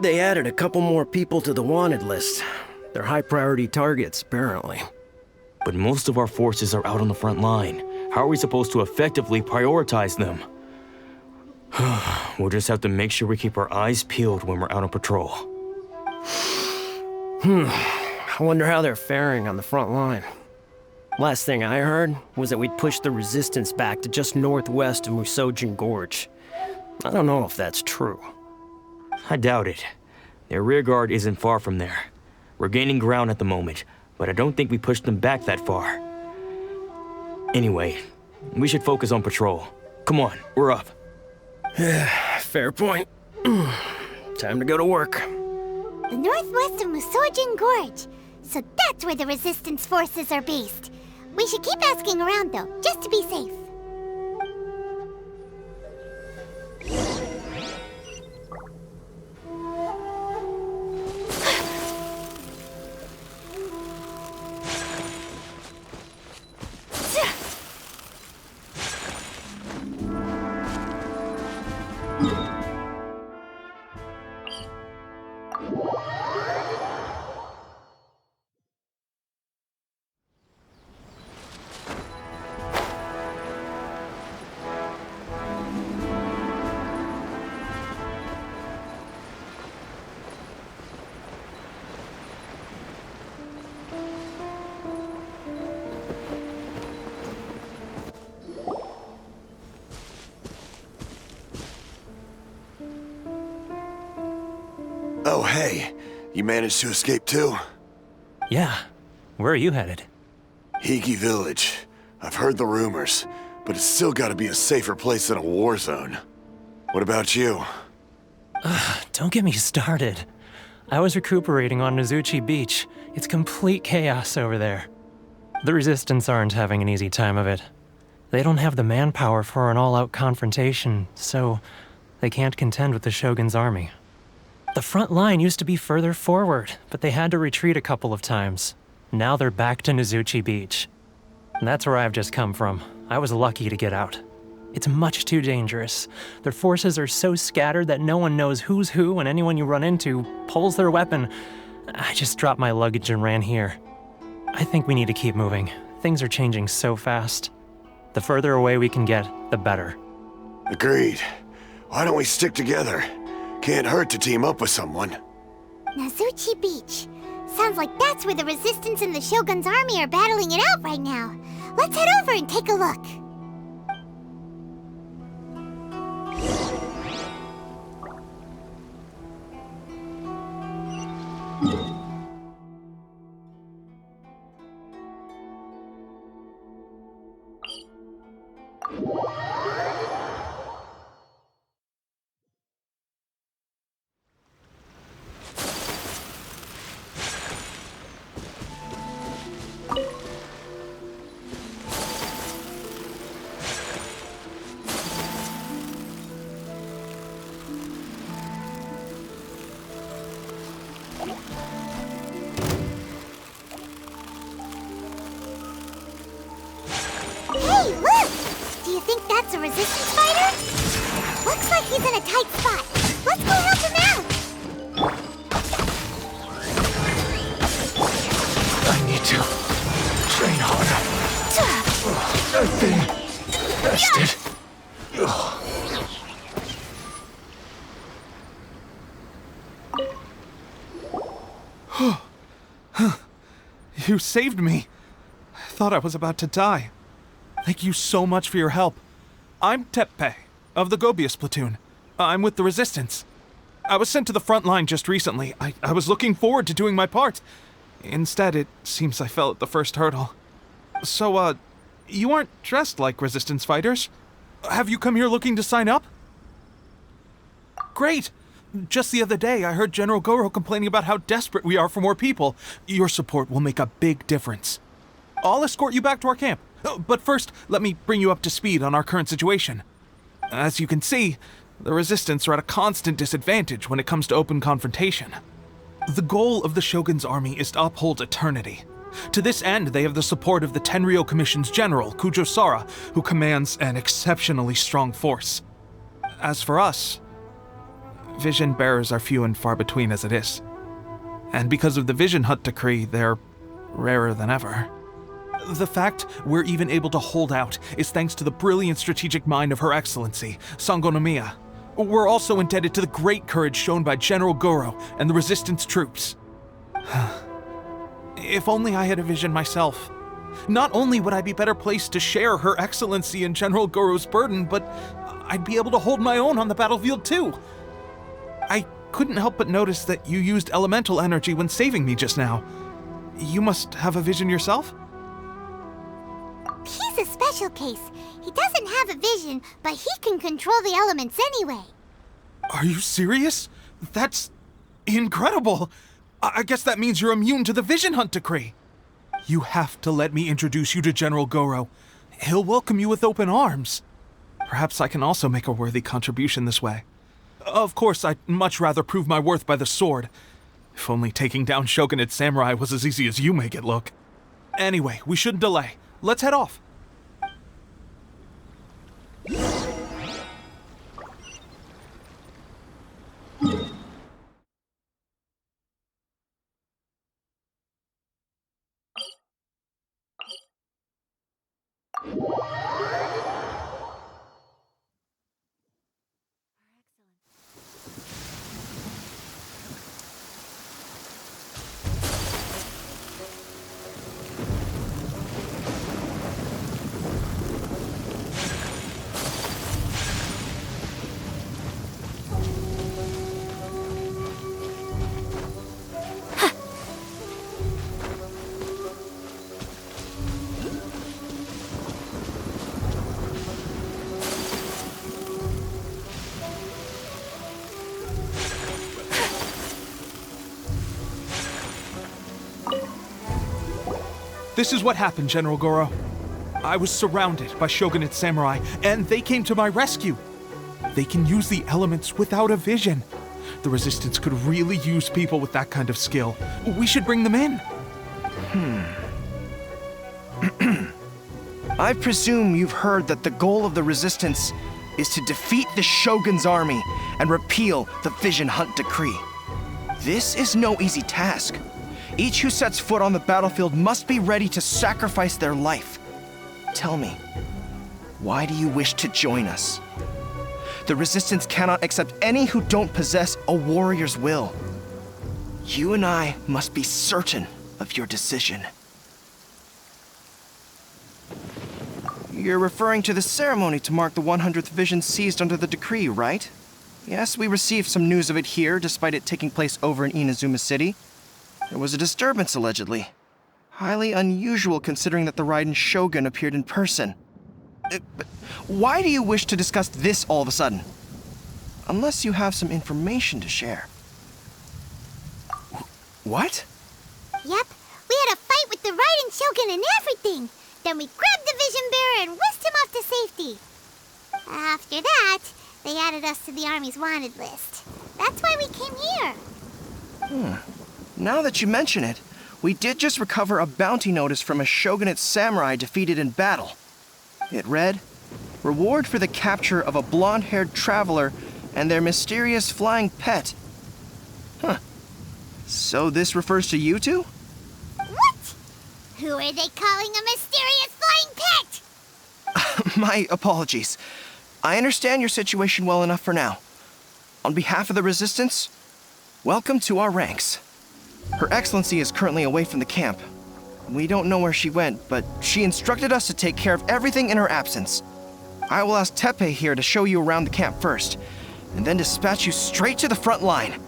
Heard they added a couple more people to the wanted list. They're high-priority targets, apparently. But most of our forces are out on the front line. How are we supposed to effectively prioritize them? We'll just have to make sure we keep our eyes peeled when we're out on patrol. I wonder how they're faring on the front line. Last thing I heard was that we'd pushed the resistance back to just northwest of Musojin Gorge. I don't know if that's true. I doubt it. Their rearguard isn't far from there. We're gaining ground at the moment, but I don't think we pushed them back that far. Anyway, we should focus on patrol. Come on, we're up. Fair point. Time to go to work. The northwest of Musojin Gorge. So that's where the resistance forces are based. We should keep asking around though, just to be safe. Oh, hey. You managed to escape too? Yeah. Where are you headed? Higi Village. I've heard the rumors, but it's still gotta be a safer place than a war zone. What about you? Don't get me started. I was recuperating on Nozuchi Beach. It's complete chaos over there. The Resistance aren't having an easy time of it. They don't have the manpower for an all-out confrontation, so they can't contend with the Shogun's army. The front line used to be further forward, but they had to retreat a couple of times. Now they're back to Nozuchi Beach. And that's where I've just come from. I was lucky to get out. It's much too dangerous. Their forces are so scattered that no one knows who's who, and anyone you run into pulls their weapon. I just dropped my luggage and ran here. I think we need to keep moving. Things are changing so fast. The further away we can get, the better. Agreed. Why don't we stick together? Can't hurt to team up with someone. Nozuchi Beach. Sounds like that's where the Resistance and the Shogun's army are battling it out right now. Let's head over and take a look. Hey, look! Do you think that's a Resistance fighter? Looks like he's in a tight spot. Let's go help him out! I need to train harder. I've been rested. You saved me. I thought I was about to die. Thank you so much for your help. I'm Teppei, of the Gobius platoon. I'm with the Resistance. I was sent to the front line just recently. I was looking forward to doing my part. Instead, it seems I fell at the first hurdle. So, you aren't dressed like Resistance fighters? Have you come here looking to sign up? Great! Just the other day, I heard General Goro complaining about how desperate we are for more people. Your support will make a big difference. I'll escort you back to our camp. But first, let me bring you up to speed on our current situation. As you can see, the Resistance are at a constant disadvantage when it comes to open confrontation. The goal of the Shogun's army is to uphold eternity. To this end, they have the support of the Tenryou Commission's general, Kujo Sara, who commands an exceptionally strong force. As for us, Vision bearers are few and far between as it is. And because of the Vision Hunt decree, they're rarer than ever. The fact we're even able to hold out is thanks to the brilliant strategic mind of Her Excellency, Sangonomiya. We're also indebted to the great courage shown by General Goro and the Resistance troops. If only I had a vision myself. Not only would I be better placed to share Her Excellency and General Goro's burden, but I'd be able to hold my own on the battlefield too. I couldn't help but notice that you used elemental energy when saving me just now. You must have a vision yourself? He's a special case. He doesn't have a vision, but he can control the elements anyway. Are you serious? That's incredible. I guess that means you're immune to the Vision Hunt decree. You have to let me introduce you to General Goro. He'll welcome you with open arms. Perhaps I can also make a worthy contribution this way. Of course, I'd much rather prove my worth by the sword. If only taking down Shogunate Samurai was as easy as you make it look. Anyway, we shouldn't delay. Let's head off. This is what happened, General Goro. I was surrounded by Shogunate Samurai, and they came to my rescue. They can use the elements without a vision. The Resistance could really use people with that kind of skill. We should bring them in. I presume you've heard that the goal of the Resistance is to defeat the Shogun's army and repeal the Vision Hunt decree. This is no easy task. Each who sets foot on the battlefield must be ready to sacrifice their life. Tell me, why do you wish to join us? The Resistance cannot accept any who don't possess a warrior's will. You and I must be certain of your decision. You're referring to the ceremony to mark the 100th vision seized under the decree, right? Yes, we received some news of it here, despite it taking place over in Inazuma City. There was a disturbance, allegedly. Highly unusual considering that the Raiden Shogun appeared in person. But why do you wish to discuss this all of a sudden? Unless you have some information to share. What? Yep, we had a fight with the Raiden Shogun and everything. Then we grabbed the Vision Bearer and whisked him off to safety. After that, they added us to the Army's wanted list. That's why we came here. Now that you mention it, we did just recover a bounty notice from a Shogunate samurai defeated in battle. It read, "Reward for the capture of a blonde-haired traveler and their mysterious flying pet." So this refers to you two? What? Who are they calling a mysterious flying pet? My apologies. I understand your situation well enough for now. On behalf of the Resistance, welcome to our ranks. Her Excellency is currently away from the camp. We don't know where she went, but she instructed us to take care of everything in her absence. I will ask Teppei here to show you around the camp first, and then dispatch you straight to the front line.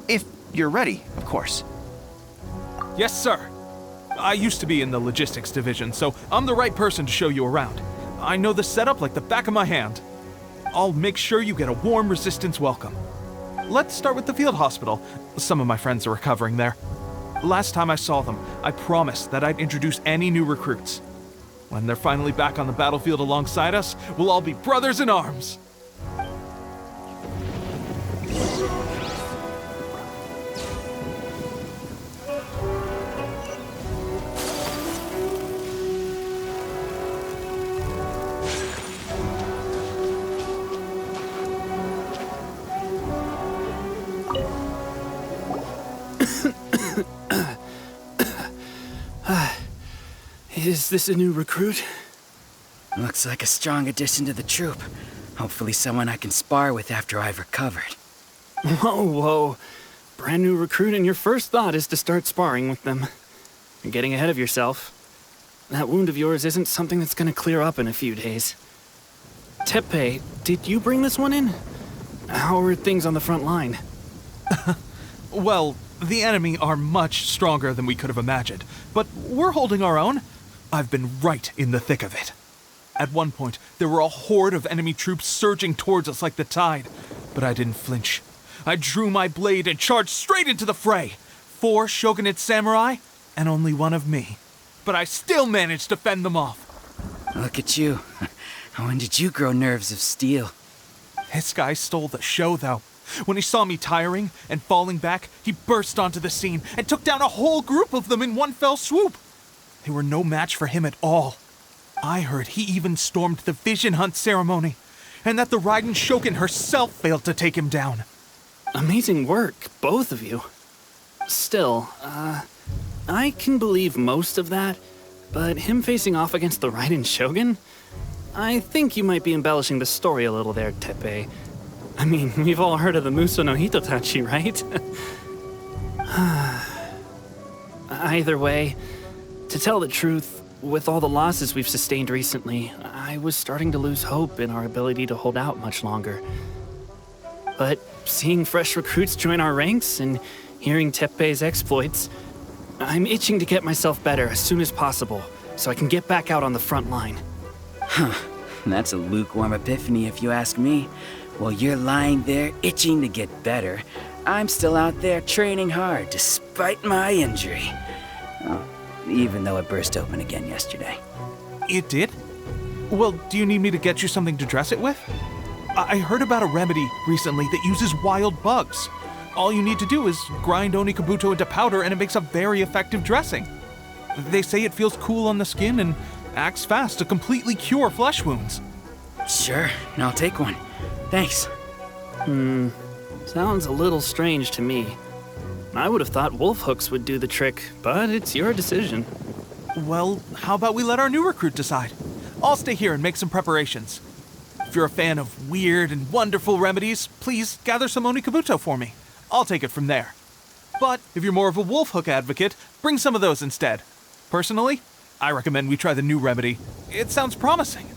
If you're ready, of course. Yes, sir. I used to be in the logistics division, so I'm the right person to show you around. I know the setup like the back of my hand. I'll make sure you get a warm Resistance welcome. Let's start with the field hospital. Some of my friends are recovering there. Last time I saw them, I promised that I'd introduce any new recruits. When they're finally back on the battlefield alongside us, we'll all be brothers in arms. Is this a new recruit? Looks like a strong addition to the troop. Hopefully someone I can spar with after I've recovered. Whoa. Brand new recruit and your first thought is to start sparring with them. You're getting ahead of yourself. That wound of yours isn't something that's gonna clear up in a few days. Tepe, did you bring this one in? How are things on the front line? Well, the enemy are much stronger than we could have imagined, but we're holding our own. I've been right in the thick of it. At one point, there were a horde of enemy troops surging towards us like the tide, but I didn't flinch. I drew my blade and charged straight into the fray. 4 shogunate samurai, and only 1 of me. But I still managed to fend them off. Look at you. When did you grow nerves of steel? This guy stole the show, though. When he saw me tiring and falling back, he burst onto the scene and took down a whole group of them in one fell swoop. They were no match for him at all. I heard he even stormed the vision hunt ceremony, and that the Raiden Shogun herself failed to take him down. Amazing work, both of you. Still, I can believe most of that, but him facing off against the Raiden Shogun? I think you might be embellishing the story a little there, Tepe. I mean, we've all heard of the Muso no Hitotachi, right? Either way, to tell the truth, with all the losses we've sustained recently, I was starting to lose hope in our ability to hold out much longer. But seeing fresh recruits join our ranks and hearing Tepe's exploits, I'm itching to get myself better as soon as possible so I can get back out on the front line. That's a lukewarm epiphany if you ask me. While you're lying there itching to get better, I'm still out there training hard despite my injury. Oh, even though it burst open again yesterday. It did? Well, do you need me to get you something to dress it with? I heard about a remedy recently that uses wild bugs. All you need to do is grind Onikabuto into powder and it makes a very effective dressing. They say it feels cool on the skin and acts fast to completely cure flesh wounds. Sure, I'll take one. Thanks. Sounds a little strange to me. I would have thought wolf hooks would do the trick, but it's your decision. Well, how about we let our new recruit decide? I'll stay here and make some preparations. If you're a fan of weird and wonderful remedies, please gather some Onikabuto for me. I'll take it from there. But if you're more of a wolf hook advocate, bring some of those instead. Personally, I recommend we try the new remedy. It sounds promising.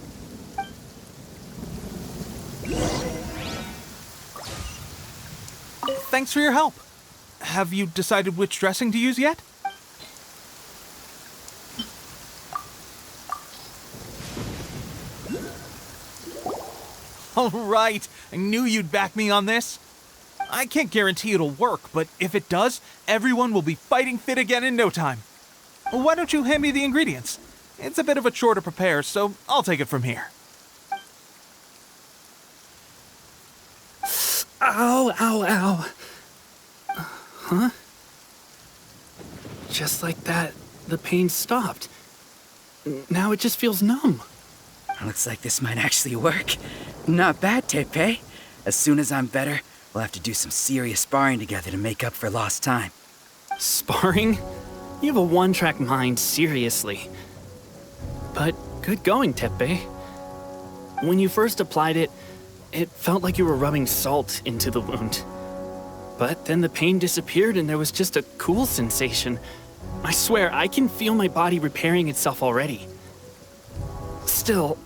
Thanks for your help. Have you decided which dressing to use yet? All right, I knew you'd back me on this. I can't guarantee it'll work, but if it does, everyone will be fighting fit again in no time. Why don't you hand me the ingredients? It's a bit of a chore to prepare, so I'll take it from here. Ow, ow, ow. Huh? Just like that, the pain stopped. Now it just feels numb. Looks like this might actually work. Not bad, Tepe. As soon as I'm better, we'll have to do some serious sparring together to make up for lost time. Sparring? You have a one-track mind, seriously. But good going, Tepe. When you first applied it, it felt like you were rubbing salt into the wound. But then the pain disappeared and there was just a cool sensation. I swear, I can feel my body repairing itself already. Still,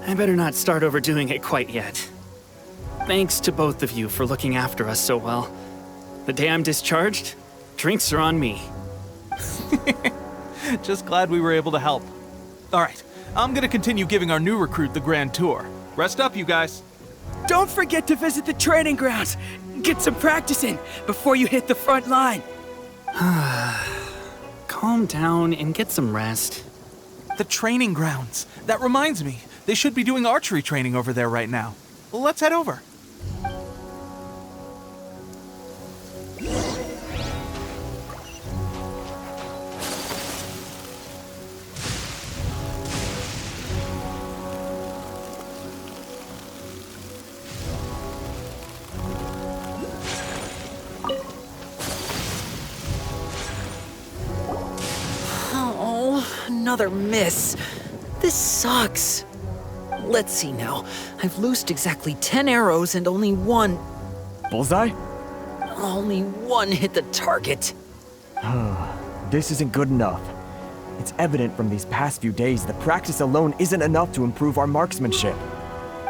I better not start overdoing it quite yet. Thanks to both of you for looking after us so well. The day I'm discharged, drinks are on me. Just glad we were able to help. All right, I'm gonna continue giving our new recruit the grand tour. Rest up, you guys. Don't forget to visit the training grounds. Get some practice in before you hit the front line. Calm down and get some rest. The training grounds. That reminds me, they should be doing archery training over there right now. Let's head over. Oh, another miss. This sucks. Let's see now. I've loosed exactly 10 arrows and only one Bullseye? hit the target. This isn't good enough. It's evident from these past few days that practice alone isn't enough to improve our marksmanship.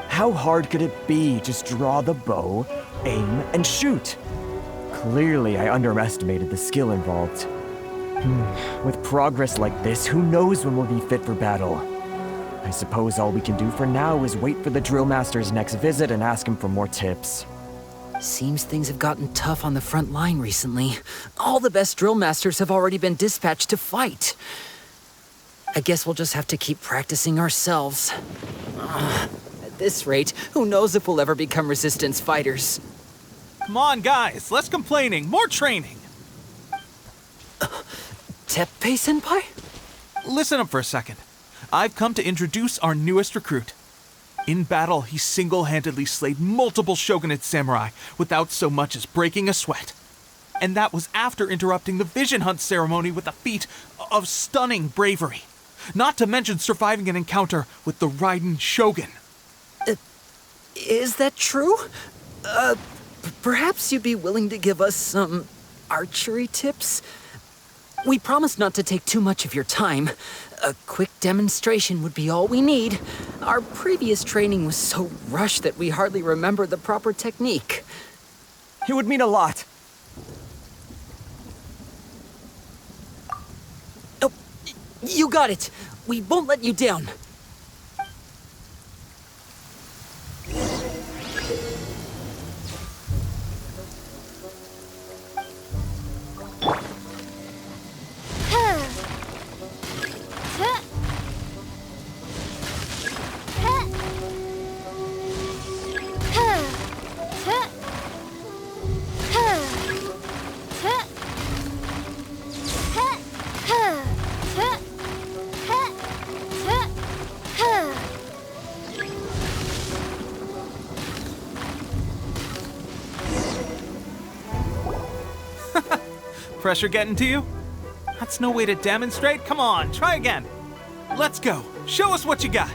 How hard could it be? Just draw the bow, aim, and shoot. Clearly, I underestimated the skill involved. With progress like this, who knows when we'll be fit for battle? I suppose all we can do for now is wait for the drill master's next visit and ask him for more tips. Seems things have gotten tough on the front line recently. All the best drill masters have already been dispatched to fight. I guess we'll just have to keep practicing ourselves. At this rate, who knows if we'll ever become resistance fighters. Come on, guys, less complaining, more training. Teppei-senpai? Listen up for a second. I've come to introduce our newest recruit. In battle, he single-handedly slayed multiple shogunate samurai without so much as breaking a sweat. And that was after interrupting the vision hunt ceremony with a feat of stunning bravery. Not to mention surviving an encounter with the Raiden Shogun. Is that true? Perhaps you'd be willing to give us some archery tips? We promise not to take too much of your time. A quick demonstration would be all we need. Our previous training was so rushed that we hardly remember the proper technique. It would mean a lot. Oh, you got it. We won't let you down. Pressure getting to you? That's no way to demonstrate. Come on, try again. Let's go. Show us what you got.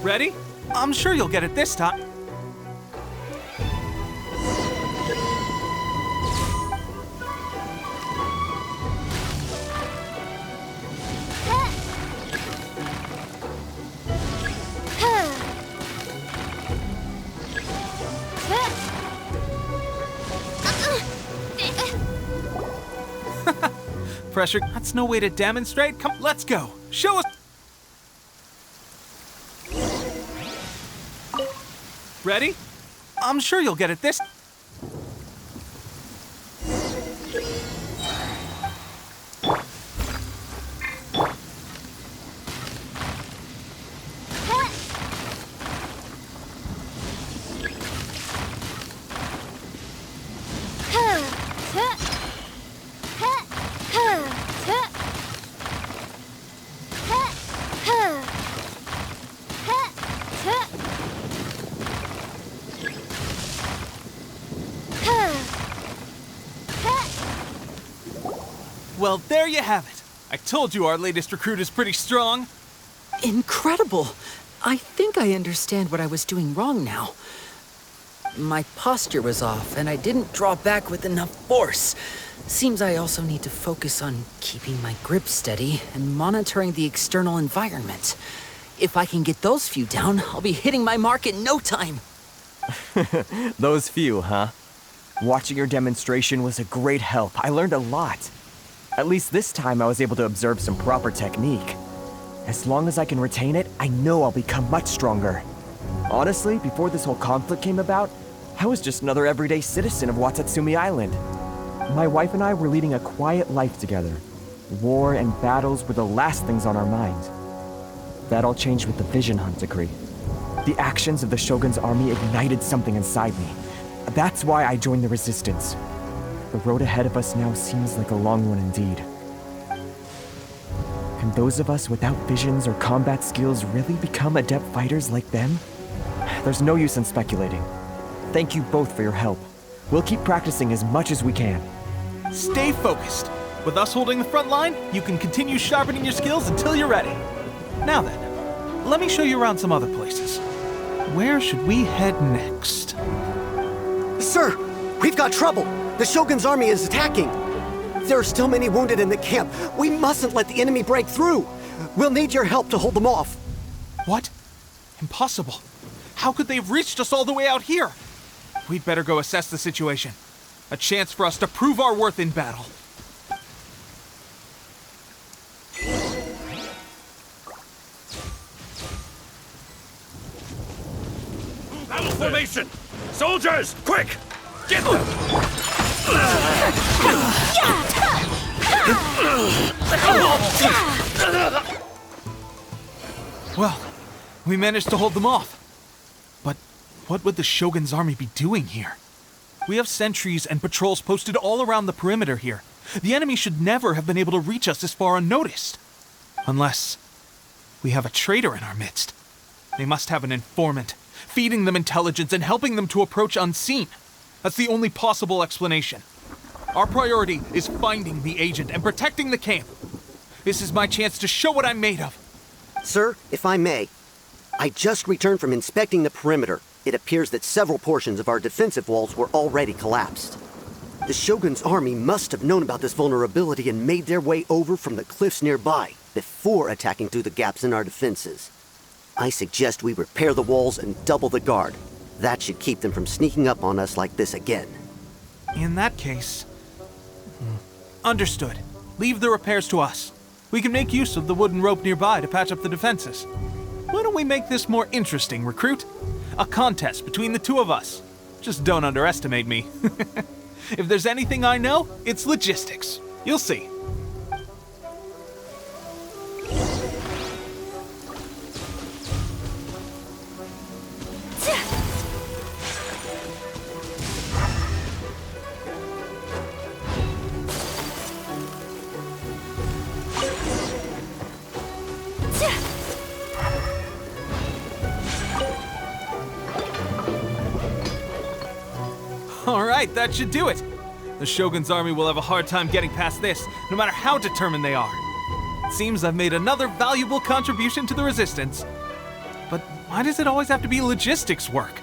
Ready? I'm sure you'll get it this time. Pressure. That's no way to demonstrate. Come, let's go. Show us. Ready? I'm sure you'll get it this. Well, there you have it. I told you our latest recruit is pretty strong. Incredible! I think I understand what I was doing wrong now. My posture was off, and I didn't draw back with enough force. Seems I also need to focus on keeping my grip steady and monitoring the external environment. If I can get those few down, I'll be hitting my mark in no time. Those few, huh? Watching your demonstration was a great help. I learned a lot. At least this time I was able to observe some proper technique. As long as I can retain it, I know I'll become much stronger. Honestly, before this whole conflict came about, I was just another everyday citizen of Watatsumi Island. My wife and I were leading a quiet life together. War and battles were the last things on our mind. That all changed with the Vision Hunt decree. The actions of the Shogun's army ignited something inside me. That's why I joined the Resistance. The road ahead of us now seems like a long one indeed. Can those of us without visions or combat skills really become adept fighters like them? There's no use in speculating. thank you both for your help. We'll keep practicing as much as we can. Stay focused. With us holding the front line, you can continue sharpening your skills until you're ready. Now then, let me show you around some other places. Where should we head next? Sir, we've got trouble. The Shogun's army is attacking. There are still many wounded in the camp. We mustn't let the enemy break through. We'll need your help to hold them off. What? Impossible. How could they have reached us all the way out here? We'd better go assess the situation. A chance for us to prove our worth in battle. Battle formation! Soldiers, quick! Get them! Well, we managed to hold them off. But what would the Shogun's army be doing here? We have sentries and patrols posted all around the perimeter here. The enemy should never have been able to reach us this far unnoticed. Unless we have a traitor in our midst. They must have an informant, feeding them intelligence and helping them to approach unseen. That's the only possible explanation. Our priority is finding the agent and protecting the camp. This is my chance to show what I'm made of. Sir, if I may, I just returned from inspecting the perimeter. It appears that several portions of our defensive walls were already collapsed. The Shogun's army must have known about this vulnerability and made their way over from the cliffs nearby before attacking through the gaps in our defenses. I suggest we repair the walls and double the guard. That should keep them from sneaking up on us like this again. In that case... Understood. Leave the repairs to us. We can make use of the wooden rope nearby to patch up the defenses. Why don't we make this more interesting, recruit? A contest between the two of us. Just don't underestimate me. If there's anything I know, it's logistics. You'll see. All right, that should do it. The Shogun's army will have a hard time getting past this, no matter how determined they are. It seems I've made another valuable contribution to the Resistance. But why does it always have to be logistics work?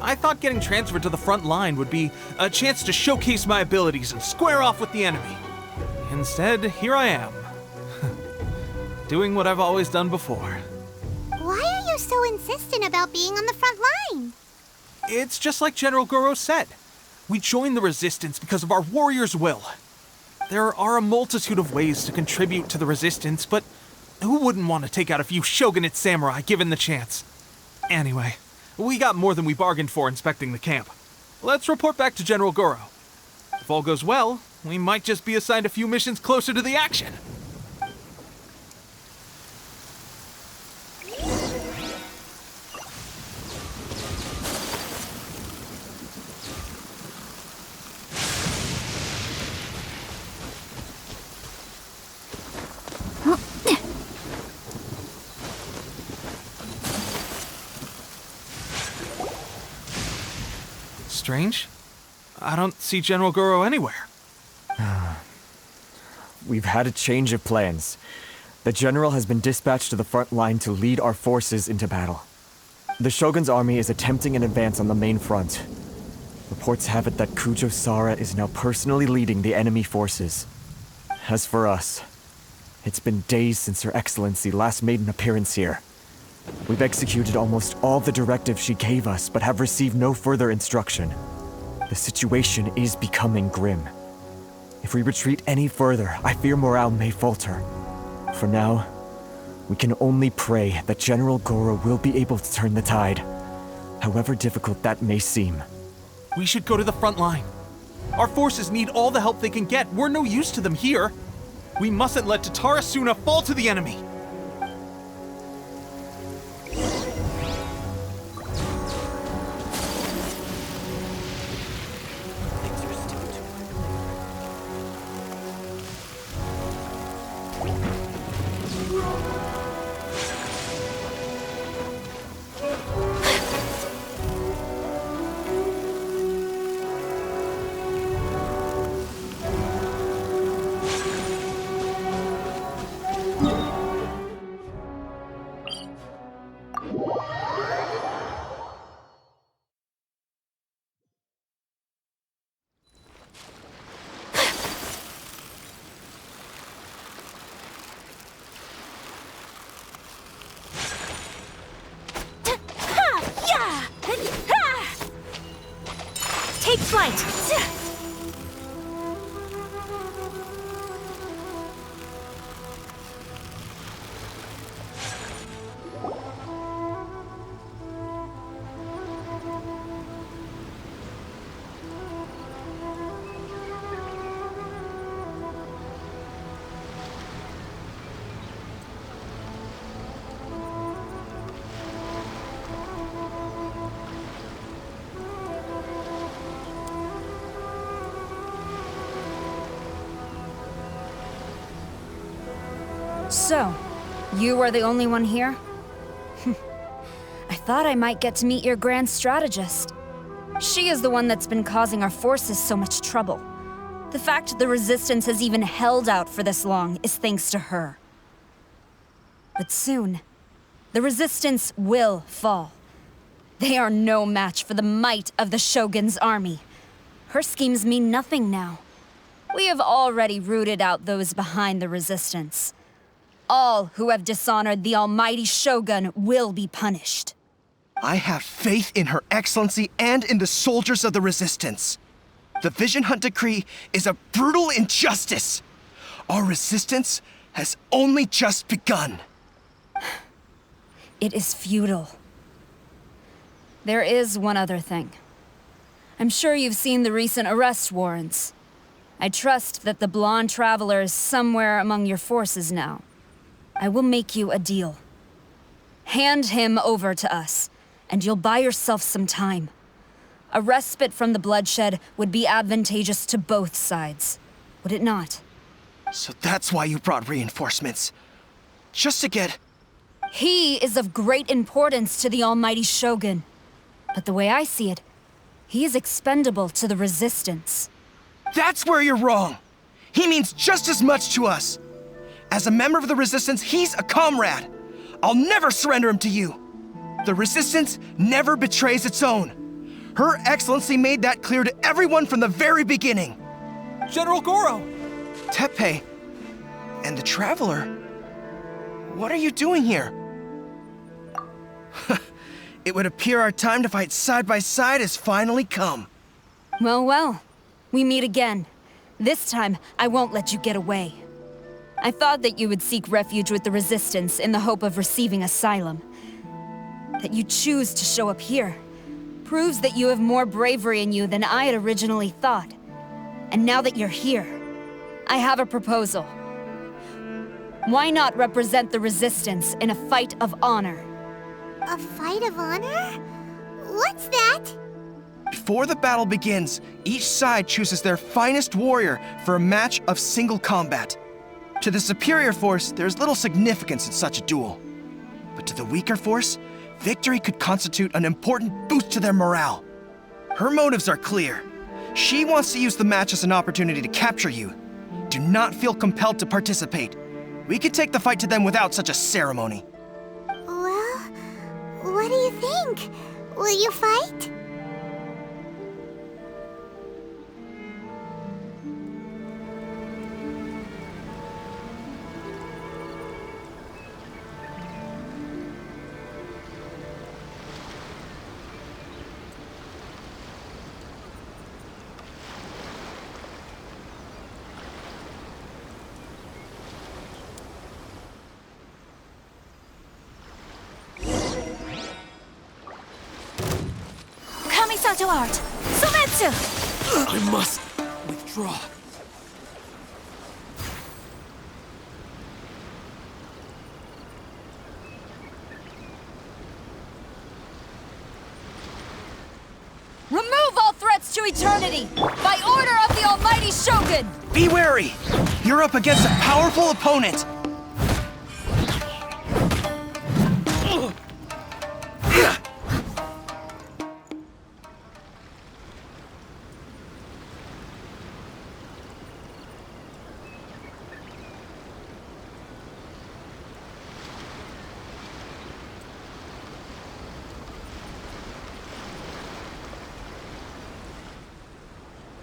I thought getting transferred to the front line would be a chance to showcase my abilities and square off with the enemy. Instead, here I am. Doing what I've always done before. Why are you so insistent about being on the front line? It's just like General Goro said. We joined the Resistance because of our warrior's will. There are a multitude of ways to contribute to the Resistance, but who wouldn't want to take out a few shogunate samurai given the chance? Anyway, we got more than we bargained for inspecting the camp. Let's report back to General Goro. If all goes well, we might just be assigned a few missions closer to the action. Strange. I don't see General Goro anywhere. We've had a change of plans. The general has been dispatched to the front line to lead our forces into battle. The Shogun's army is attempting an advance on the main front. Reports have it that Kujo Sara is now personally leading the enemy forces. As for us, it's been days since Her Excellency last made an appearance here. We've executed almost all the directives she gave us, but have received no further instruction. The situation is becoming grim. If we retreat any further, I fear morale may falter. For now, we can only pray that General Goro will be able to turn the tide, however difficult that may seem. We should go to the front line. Our forces need all the help they can get. We're no use to them here. We mustn't let Tatara Suna fall to the enemy. flight! So, you are the only one here? I thought I might get to meet your grand strategist. She is the one that's been causing our forces so much trouble. The fact the Resistance has even held out for this long is thanks to her. But soon, the Resistance will fall. They are no match for the might of the Shogun's army. Her schemes mean nothing now. We have already rooted out those behind the Resistance. All who have dishonored the almighty Shogun will be punished. I have faith in Her Excellency and in the soldiers of the Resistance. The Vision Hunt Decree is a brutal injustice. Our resistance has only just begun. It is futile. There is one other thing. I'm sure you've seen the recent arrest warrants. I trust that the blonde traveler is somewhere among your forces now. I will make you a deal. Hand him over to us, and you'll buy yourself some time. A respite from the bloodshed would be advantageous to both sides, would it not? So that's why you brought reinforcements. Just to get... He is of great importance to the almighty Shogun. But the way I see it, he is expendable to the Resistance. That's where you're wrong. He means just as much to us. As a member of the Resistance, he's a comrade. I'll never surrender him to you. The Resistance never betrays its own. Her Excellency made that clear to everyone from the very beginning. General Goro! Teppei and the Traveler, what are you doing here? It would appear our time to fight side by side has finally come. Well, well, we meet again. This time, I won't let you get away. I thought that you would seek refuge with the Resistance in the hope of receiving asylum. That you choose to show up here proves that you have more bravery in you than I had originally thought. And now that you're here, I have a proposal. Why not represent the Resistance in a fight of honor? A fight of honor? What's that? Before the battle begins, each side chooses their finest warrior for a match of single combat. To the superior force, there's little significance in such a duel. But to the weaker force, victory could constitute an important boost to their morale. Her motives are clear. She wants to use the match as an opportunity to capture you. Do not feel compelled to participate. We could take the fight to them without such a ceremony. Well, what do you think? Will you fight? To art. Sumetsu! I must withdraw. Remove all threats to eternity, by order of the almighty Shogun! Be wary! You're up against a powerful opponent!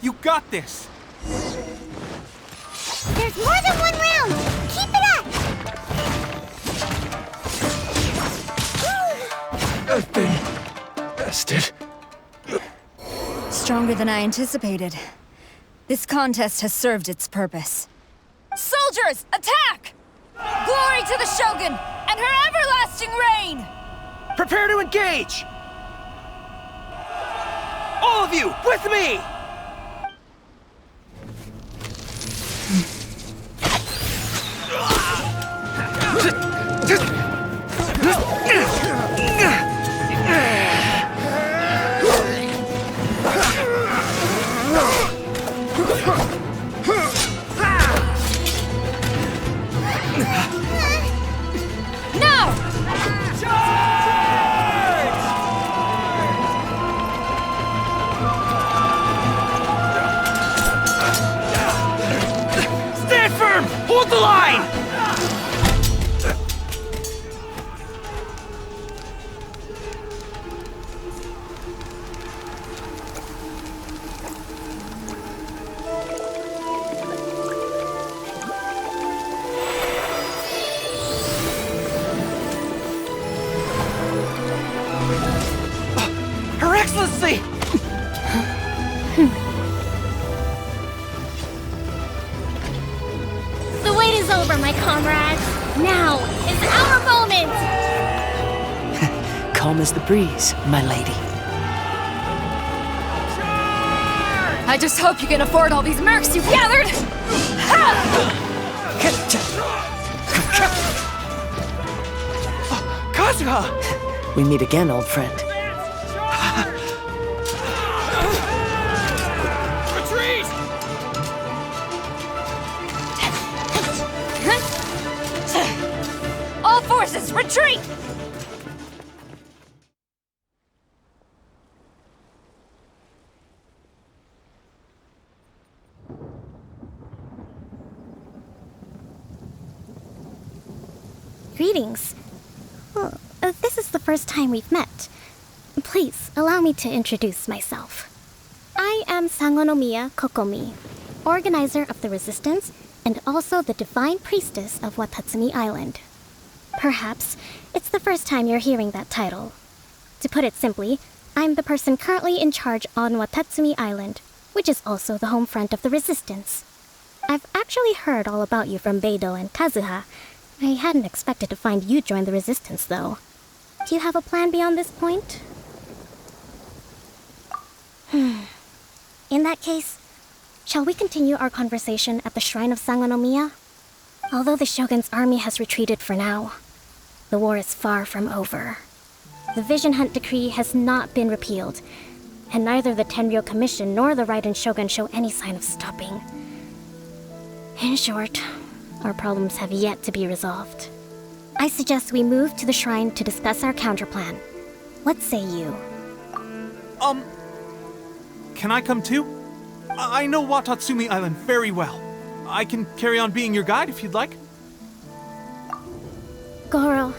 You got this! There's more than one round! Keep it up! I've been bested. stronger than I anticipated. This contest has served its purpose. Soldiers, attack! Glory to the Shogun and her everlasting reign! Prepare to engage! All of you, with me! Hold the line! Her Excellency! The wait is over, my comrades. Now is our moment! Calm as the breeze, my lady. I just hope you can afford all these mercs you've gathered! Kazuha! We meet again, old friend. Retreat! All forces, retreat! Greetings. Well, this is the first time we've met. Please, allow me to introduce myself. I am Sangonomiya Kokomi, organizer of the Resistance and also the Divine Priestess of Watatsumi Island. Perhaps it's the first time you're hearing that title. To put it simply, I'm the person currently in charge on Watatsumi Island, which is also the home front of the Resistance. I've actually heard all about you from Beidou and Kazuha. I hadn't expected to find you join the Resistance, though. Do you have a plan beyond this point? In that case, shall we continue our conversation at the Shrine of Sangonomiya? Although the Shogun's army has retreated for now, the war is far from over. The Vision Hunt Decree has not been repealed, and neither the Tenryo Commission nor the Raiden Shogun show any sign of stopping. In short, our problems have yet to be resolved. I suggest we move to the shrine to discuss our counterplan. What say you? Can I come too? I know Watatsumi Island very well. I can carry on being your guide if you'd like. Goro,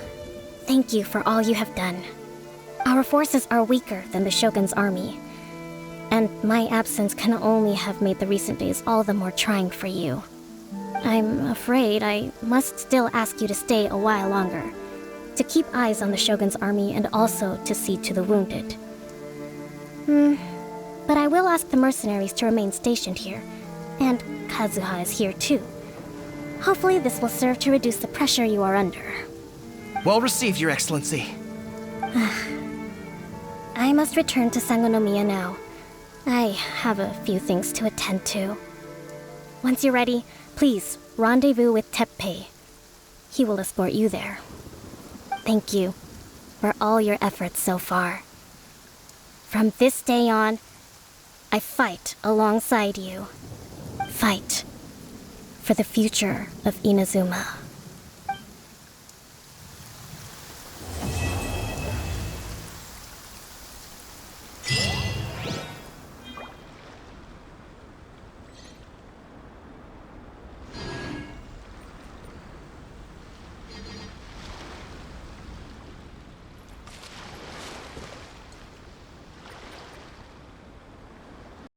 thank you for all you have done. Our forces are weaker than the Shogun's army, and my absence can only have made the recent days all the more trying for you. I'm afraid I must still ask you to stay a while longer, to keep eyes on the Shogun's army and also to see to the wounded. But I will ask the mercenaries to remain stationed here, and Kazuha is here too. Hopefully this will serve to reduce the pressure you are under. Well received, Your Excellency. I must return to Sangonomiya now. I have a few things to attend to. Once you're ready, please rendezvous with Teppei. He will escort you there. Thank you for all your efforts so far. From this day on, I fight alongside you. Fight for the future of Inazuma.